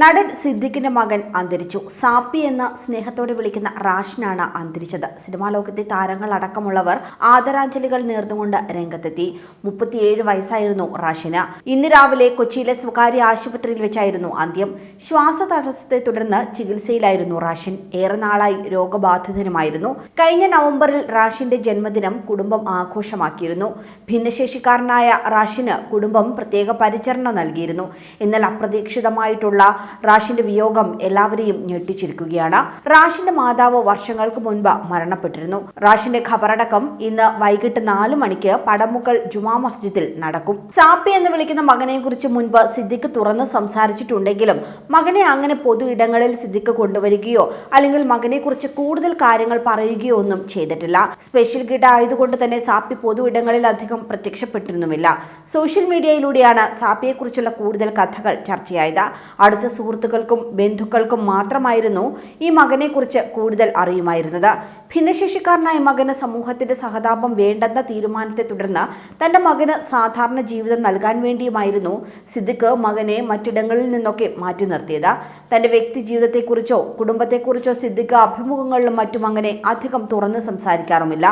നടൻ സിദ്ദിഖിന്റെ മകൻ അന്തരിച്ചു. സാപ്പി എന്ന സ്നേഹത്തോടെ വിളിക്കുന്ന റാഷിനാണ് അന്തരിച്ചത്. സിനിമാ ലോകത്തെ താരങ്ങളടക്കമുള്ളവർ ആദരാഞ്ജലികൾ നേർന്നുകൊണ്ട് രംഗത്തെത്തി. 37 വയസ്സായിരുന്നു റാഷിന്. ഇന്ന് രാവിലെ കൊച്ചിയിലെ സ്വകാര്യ ആശുപത്രിയിൽ വെച്ചായിരുന്നു അന്ത്യം. ശ്വാസതടസ്സത്തെ തുടർന്ന് ചികിത്സയിലായിരുന്നു റാഷിൻ. ഏറെ നാളായി രോഗബാധിതനുമായിരുന്നു. കഴിഞ്ഞ നവംബറിൽ റാഷിന്റെ ജന്മദിനം കുടുംബം ആഘോഷമാക്കിയിരുന്നു. ഭിന്നശേഷിക്കാരനായ റാഷിന് കുടുംബം പ്രത്യേക പരിചരണം നൽകിയിരുന്നു. എന്നാൽ അപ്രതീക്ഷിതമായിട്ടുള്ള റാഷിന്റെ വിയോഗം എല്ലാവരെയും ഞെട്ടിച്ചിരിക്കുകയാണ്. റാഷിന്റെ മാതാവ് വർഷങ്ങൾക്ക് മുൻപ് മരണപ്പെട്ടിരുന്നു. റാഷിന്റെ ഖബറടക്കം ഇന്ന് വൈകിട്ട് 4 മണിക്ക് പടമുക്കൽ ജുമാ മസ്ജിദിൽ നടക്കും. സാപ്പി എന്ന് വിളിക്കുന്ന മകനെ കുറിച്ച് മുൻപ് സിദ്ദിഖ് തുറന്ന് സംസാരിച്ചിട്ടുണ്ടെങ്കിലും മകനെ അങ്ങനെ പൊതു ഇടങ്ങളിൽ സിദ്ദിഖ് കൊണ്ടുവരികയോ അല്ലെങ്കിൽ മകനെ കുറിച്ച് കൂടുതൽ കാര്യങ്ങൾ പറയുകയോ ഒന്നും ചെയ്തിട്ടില്ല. സ്പെഷ്യൽ ഗിഡ് ആയതുകൊണ്ട് തന്നെ സാപ്പി പൊതു ഇടങ്ങളിൽ അധികം പ്രത്യക്ഷപ്പെട്ടിരുന്നുമില്ല. സോഷ്യൽ മീഡിയയിലൂടെയാണ് സാപ്പിയെ കുറിച്ചുള്ള കൂടുതൽ കഥകൾ ചർച്ചയായത്. അടുത്ത സുഹൃത്തുക്കൾക്കും ബന്ധുക്കൾക്കും മാത്രമായിരുന്നു ഈ മകനെ കുറിച്ച് കൂടുതൽ അറിയുമായിരുന്നത്. ഭിന്നശേഷിക്കാരനായ മകന് സമൂഹത്തിന്റെ സഹതാപം വേണ്ടെന്ന തീരുമാനത്തെ തുടർന്ന് തന്റെ മകന് സാധാരണ ജീവിതം നൽകാൻ വേണ്ടിയുമായിരുന്നു സിദ്ദിഖ് മകനെ മറ്റിടങ്ങളിൽ നിന്നൊക്കെ മാറ്റി നിർത്തിയത്. തന്റെ വ്യക്തി ജീവിതത്തെക്കുറിച്ചോ കുടുംബത്തെക്കുറിച്ചോ സിദ്ദിഖ് അഭിമുഖങ്ങളിലും മറ്റും അങ്ങനെ അധികം തുറന്ന് സംസാരിക്കാറുമില്ല.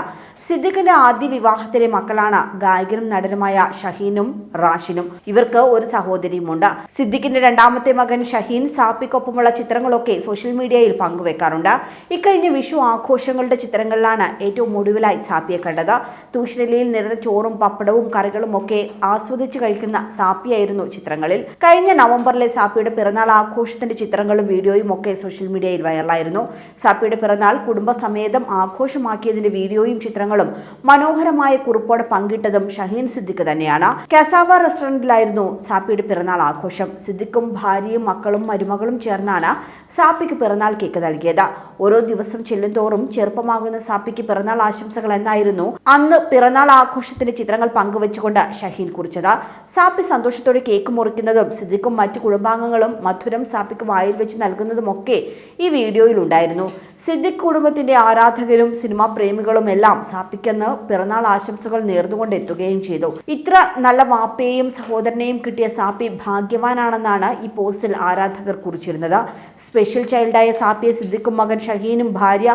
സിദ്ദിഖിന്റെ ആദ്യ വിവാഹത്തിലെ മക്കളാണ് ഗായകനും നടനുമായ ഷഹീനും റാഷിനും. ഇവർക്ക് ഒരു സഹോദരിയുമുണ്ട്. സിദ്ദിഖിന്റെ രണ്ടാമത്തെ മകൻ ഷഹീൻ സാപ്പിക്കൊപ്പമുള്ള ചിത്രങ്ങളൊക്കെ സോഷ്യൽ മീഡിയയിൽ പങ്കുവെക്കാറുണ്ട്. ഇക്കഴിഞ്ഞ വിഷു ആഘോഷങ്ങളുടെ ചിത്രങ്ങളിലാണ് ഏറ്റവും ഒടുവിലായി സാപ്പിയെ കണ്ടത്. തൂശനിലയിൽ നിറഞ്ഞ ചോറും പപ്പടവും കറികളും ഒക്കെ ആസ്വദിച്ച് കഴിക്കുന്ന സാപ്പിയായിരുന്നു ചിത്രങ്ങളിൽ. കഴിഞ്ഞ നവംബറിലെ സാപ്പിയുടെ പിറന്നാൾ ആഘോഷത്തിന്റെ ചിത്രങ്ങളും വീഡിയോയും ഒക്കെ സോഷ്യൽ മീഡിയയിൽ വൈറലായിരുന്നു. സാപ്പിയുടെ പിറന്നാൾ കുടുംബസമേതം ആഘോഷമാക്കിയതിന്റെ വീഡിയോയും ചിത്രങ്ങളും മനോഹരമായ കുറിപ്പോടെ പങ്കിട്ടതും ഷഹീൻ സിദ്ദിഖ് തന്നെയാണ്. കസാവ റെസ്റ്റോറന്റിലായിരുന്നു സാപ്പിയുടെ പിറന്നാൾ ആഘോഷം. സിദ്ദിഖും ഭാര്യയും മക്കളും മരുമകളും ചേർന്നാണ് സാപ്പിക്ക് പിറന്നാൾ കേക്ക് നൽകിയത്. ഓരോ ദിവസം ചെല്ലുന്തോറും ചെറുപ്പമാകുന്ന സാപ്പിക്ക് പിറന്നാൾ ആശംസകൾ എന്നായിരുന്നു അന്ന് പിറന്നാൾ ആഘോഷത്തിന്റെ ചിത്രങ്ങൾ പങ്കുവെച്ചുകൊണ്ട് ഷഹീൻ കുറിച്ചത്. സാപ്പി സന്തോഷത്തോടെ കേക്ക് മുറിക്കുന്നതും സിദ്ദിഖും മറ്റു കുടുംബാംഗങ്ങളും മധുരം സാപ്പിക്ക് വായിൽ വെച്ച് നൽകുന്നതുമൊക്കെ ഈ വീഡിയോയിൽ ഉണ്ടായിരുന്നു. സിദ്ദിഖ് കുടുംബത്തിന്റെ ആരാധകരും സിനിമാ പ്രേമികളും എല്ലാം സാപ്പിക്കെന്ന് പിറന്നാൾ ആശംസകൾ നേർന്നുകൊണ്ട് എത്തുകയും ചെയ്തു. ഇത്ര നല്ല വാപ്പയെയും സഹോദരനെയും കിട്ടിയ സാപ്പി ഭാഗ്യവാനാണെന്നാണ് ഈ പോസ്റ്റിൽ ആരാധകർ കുറിച്ചിരുന്നത്. സ്പെഷ്യൽ ചൈൽഡായ സാപ്പിയെ സിദ്ദിഖും മകൻ ഷഹീനും ഭാര്യ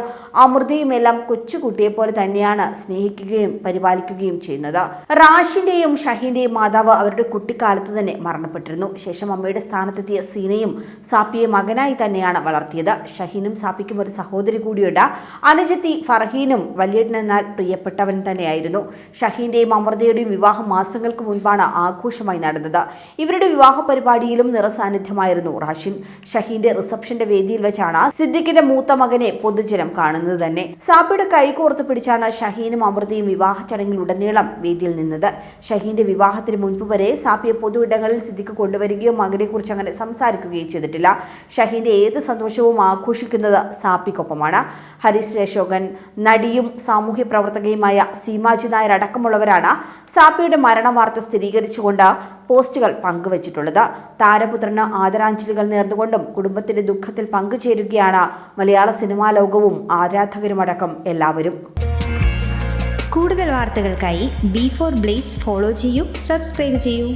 അമൃതയും എല്ലാം കൊച്ചുകുട്ടിയെ പോലെ തന്നെയാണ് സ്നേഹിക്കുകയും പരിപാലിക്കുകയും ചെയ്യുന്നത്. റാഷിന്റെയും ഷഹീന്റെയും മാതാവ് അവരുടെ കുട്ടിക്കാലത്ത് തന്നെ മരണപ്പെട്ടിരുന്നു. ശേഷം അമ്മയുടെ സ്ഥാനത്തെത്തിയ സീനയും സാപ്പിയെ മകനായി തന്നെയാണ് വളർത്തിയത്. ഷഹീനും സാപ്പിക്കും ഒരു സഹോദരി കൂടിയുണ്ട്. അനുജത്തി ഫർഹീനും വലിയേട്ടനെന്നാൽ പ്രിയപ്പെട്ടവൻ തന്നെയായിരുന്നു. ഷഹീന്റെയും അമൃതയുടെയും വിവാഹം മാസങ്ങൾക്ക് മുൻപാണ് ആഘോഷമായി നടന്നത്. ഇവരുടെ വിവാഹ പരിപാടിയിലും നിറസാന്നിധ്യമായിരുന്നു റാഷിൻ. ഷഹീന്റെ റിസപ്ഷന്റെ വേദിയിൽ വെച്ചാണ് സിദ്ദിഖിന്റെ മൂത്ത മകനെ പൊതുജനം കാണുന്നത് തന്നെ. സാപ്പിയുടെ കൈ കോർത്ത് പിടിച്ചാണ് ഷഹീനും അമൃതയും വിവാഹ ചടങ്ങിൽ ഉടനീളം വേദിയിൽ നിന്നത്. ഷഹീന്റെ വിവാഹത്തിന് മുൻപ് വരെ സാപ്പിയെ പൊതു ഇടങ്ങളിൽ സിദ്ദിഖ് കൊണ്ടുവരികയോ മകനെ കുറിച്ച് അങ്ങനെ സംസാരിക്കുകയോ ചെയ്തിട്ടില്ല. ഷഹീന്റെ ഏത് സന്തോഷവും ആഘോഷിക്കുന്നത് സാപ്പിക്കൊപ്പമാണ്. ഹരിശ്രീ അശോകൻ, നടിയും സാമൂഹ്യ പ്രവർത്തകയുമായ സീമാജി നായർ അടക്കമുള്ളവരാണ് സാപ്പിയുടെ മരണവാർത്ത സ്ഥിരീകരിച്ചുകൊണ്ട് പോസ്റ്റുകൾ പങ്കുവച്ചിട്ടുള്ളത്. താരപുത്രന് ആദരാഞ്ജലികൾ നേർന്നുകൊണ്ടും കുടുംബത്തിന്റെ ദുഃഖത്തിൽ പങ്കുചേരുകയാണ് മലയാള സിനിമാ ലോകവും ആരാധകരുമടക്കം എല്ലാവരും. കൂടുതൽ വാർത്തകൾക്കായി B4 Blaze ഫോളോ ചെയ്യൂ, സബ്സ്ക്രൈബ് ചെയ്യൂ.